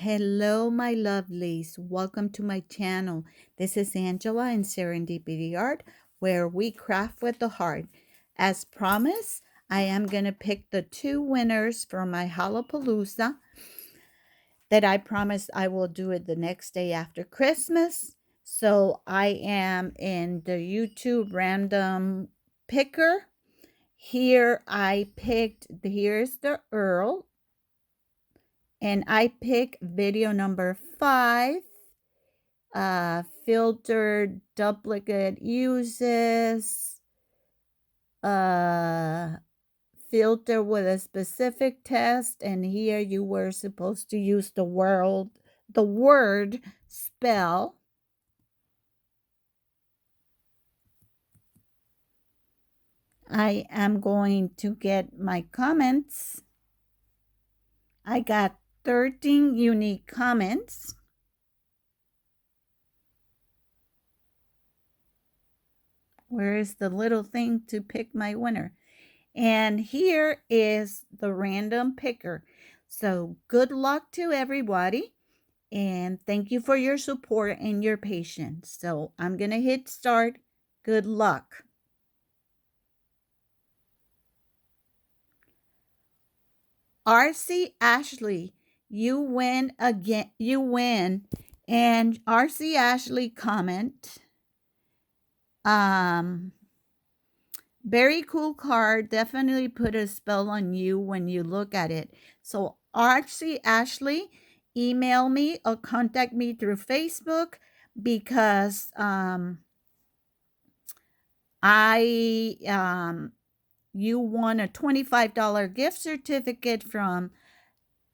Hello, my lovelies. Welcome to my channel. This is Angela in Serendipity Art, where we craft with the heart. As promised, I am going to pick the two winners for my Hallow-Palooza that I promised I will do it the next day after Christmas. So I am in the YouTube random picker. Here I picked, here's the Earl. And I pick video number 5, filtered duplicate uses, filter with a specific test, and here you were supposed to use the word spell. I am going to get my comments. I got 13 unique comments. Where is the little thing to pick my winner? And here is the random picker. So good luck to everybody. And thank you for your support and your patience. So I'm going to hit start. Good luck. RC Ashley, you win again. You win. And RC Ashley comment. Very cool card. Definitely put a spell on you when you look at it. So RC Ashley, email me or contact me through Facebook because you won a $25 gift certificate from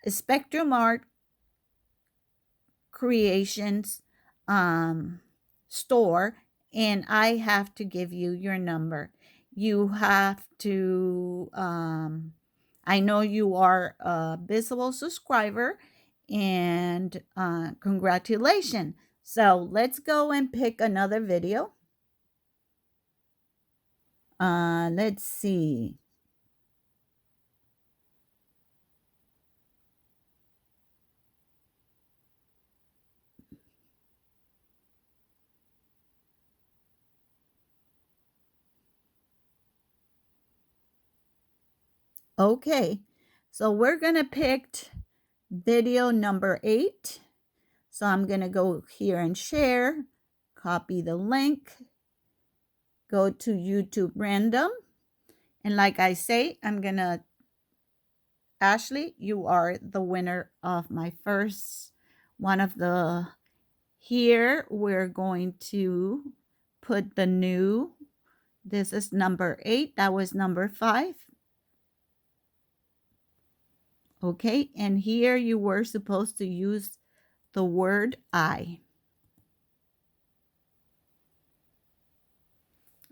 Spectrum Art Creations store, and I have to give you your number. You have to, I know you are a visible subscriber, and congratulations. So let's go and pick another video. Let's see. Okay, so we're going to pick video number 8. So I'm going to go here and share, copy the link, go to YouTube random. And like I say, I'm going to, Ashley, you are the winner of my first one of the, here we're going to put the new, this is number 8, that was number 5. Okay, and here you were supposed to use the word I.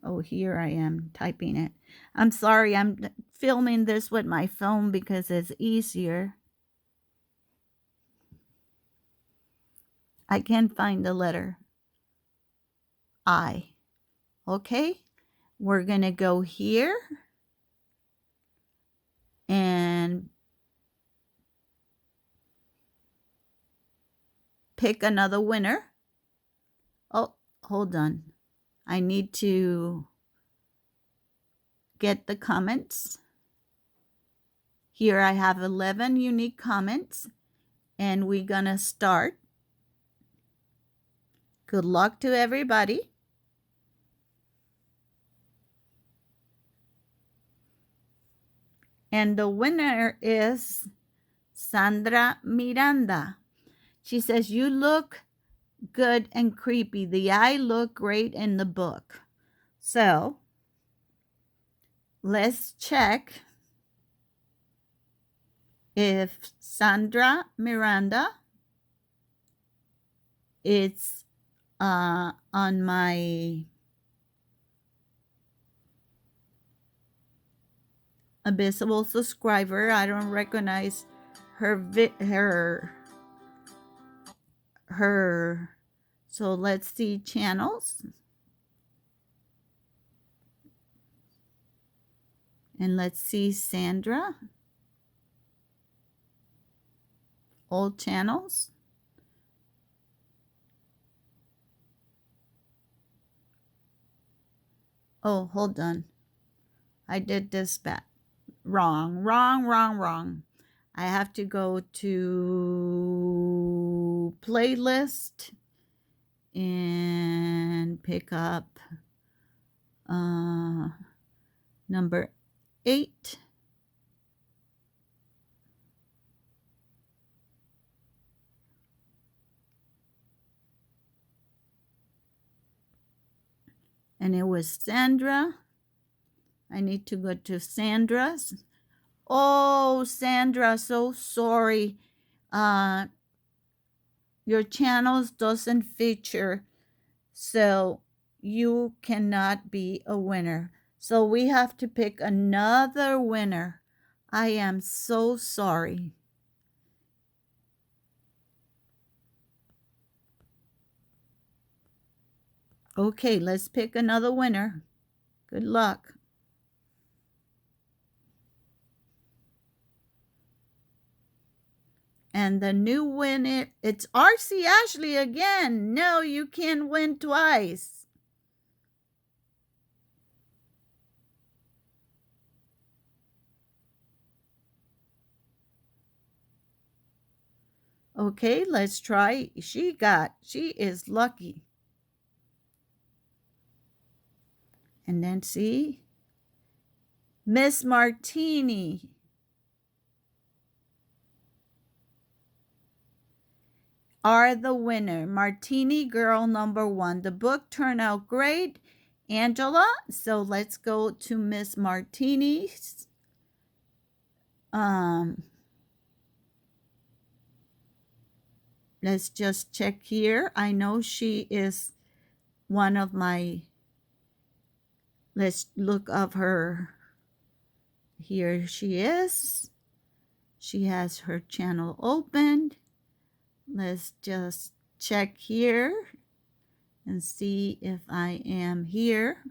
Oh, here I am typing it. I'm sorry, I'm filming this with my phone because it's easier. I can't find the letter I. Okay, we're going to go here and pick another winner. Oh, hold on. I need to get the comments. Here I have 11 unique comments, and we're going to start. Good luck to everybody. And the winner is Sandra Miranda. She says, you look good and creepy. The eye look great in the book. So let's check if Sandra Miranda is on my visible subscriber. I don't recognize her. So let's see channels. And let's see Sandra. Old channels. Oh, hold on. I did this bad. Wrong. I have to go to playlist and pick up number 8. And it was Sandra. I need to go to Sandra's. Oh, Sandra, so sorry. Your channels doesn't feature, so you cannot be a winner. So we have to pick another winner. I am so sorry. Okay, let's pick another winner. Good luck. And the new winner, it's RC Ashley again. No, you can't win twice. Okay, let's try. She is lucky. And then see, Miss Martini. Are the winner. Martini girl number 1. The book turned out great, Angela. So let's go to Miss Martini's. Let's just check here. I know she is one of my, let's look up her. Here she is. She has her channel opened. Let's just check here and see if I am here.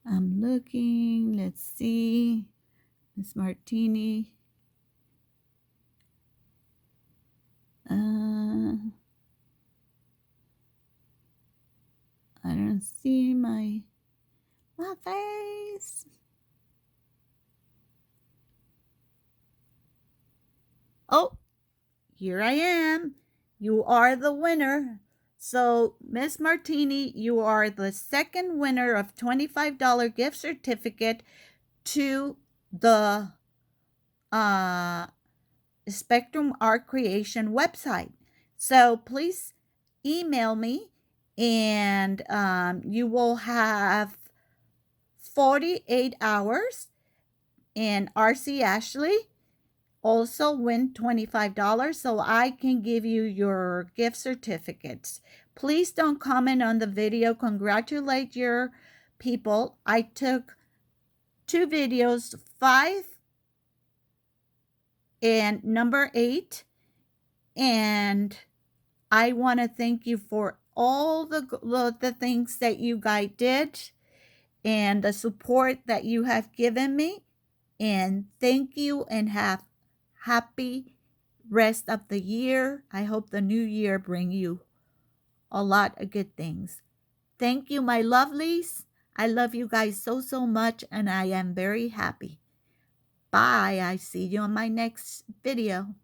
I'm looking. Let's see. Miss Martini. I don't see my face. Oh, here I am. You are the winner. So, Miss Martini, you are the second winner of $25 gift certificate to the Spectrum Art Creation website. So please email me, and you will have 48 hours. And RC Ashley also win $25 so I can give you your gift certificates. Please don't comment on the video. Congratulate your people. I took 2 videos, 5 and number 8, and I want to thank you for all the things that you guys did and the support that you have given me. And thank you, and have happy rest of the year. I hope the new year bring you a lot of good things. Thank you, my lovelies. I love you guys so much, and I am very happy. Bye. I see you on my next video.